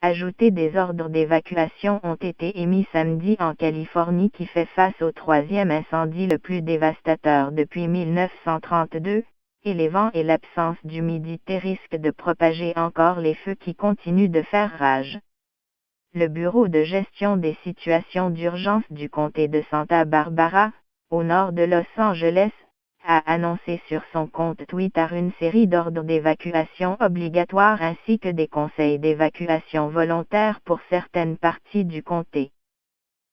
ajouté des ordres d'évacuation ont été émis samedi en Californie qui fait face au troisième incendie le plus dévastateur depuis 1932, et les vents et l'absence d'humidité risquent de propager encore les feux qui continuent de faire rage. Le Bureau de gestion des situations d'urgence du comté de Santa Barbara, au nord de Los Angeles, a annoncé sur son compte Twitter une série d'ordres d'évacuation obligatoires ainsi que des conseils d'évacuation volontaire pour certaines parties du comté.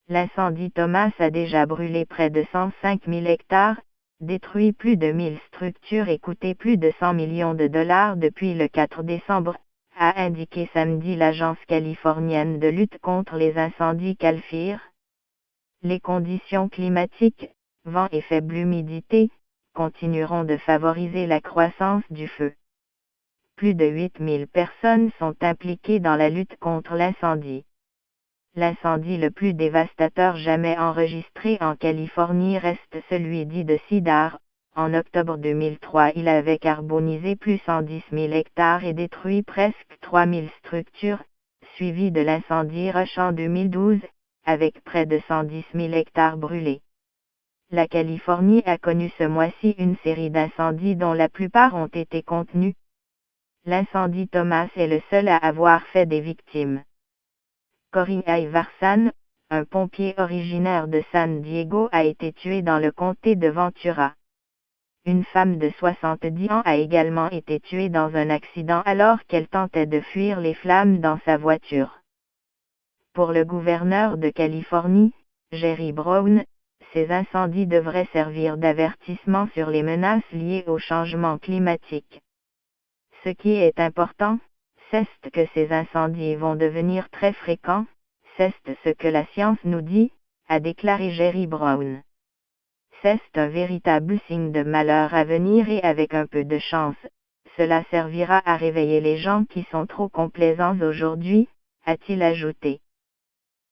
L'incendie Thomas a déjà brûlé près de 105 000 hectares, détruit plus de 1000 structures et coûté plus de 100 millions de dollars depuis le 4 décembre, a indiqué samedi l'Agence californienne de lutte contre les incendies CAL FIR. Les conditions climatiques, vent et faible humidité, continueront de favoriser la croissance du feu. Plus de 8000 personnes sont impliquées dans la lutte contre l'incendie. L'incendie le plus dévastateur jamais enregistré en Californie reste celui dit de Cedar. En octobre 2003, il avait carbonisé plus de 110 000 hectares et détruit presque 3000 structures, suivi de l'incendie Rush en 2012, avec près de 110 000 hectares brûlés. La Californie a connu ce mois-ci une série d'incendies dont la plupart ont été contenus. L'incendie Thomas est le seul à avoir fait des victimes. Corey Iverson, un pompier originaire de San Diego, a été tué dans le comté de Ventura. Une femme de 70 ans a également été tuée dans un accident alors qu'elle tentait de fuir les flammes dans sa voiture. Pour le gouverneur de Californie, Jerry Brown, ces incendies devraient servir d'avertissement sur les menaces liées au changement climatique. Ce qui est important, c'est que ces incendies vont devenir très fréquents, c'est ce que la science nous dit, a déclaré Jerry Brown. C'est un véritable signe de malheur à venir et avec un peu de chance, cela servira à réveiller les gens qui sont trop complaisants aujourd'hui, a-t-il ajouté.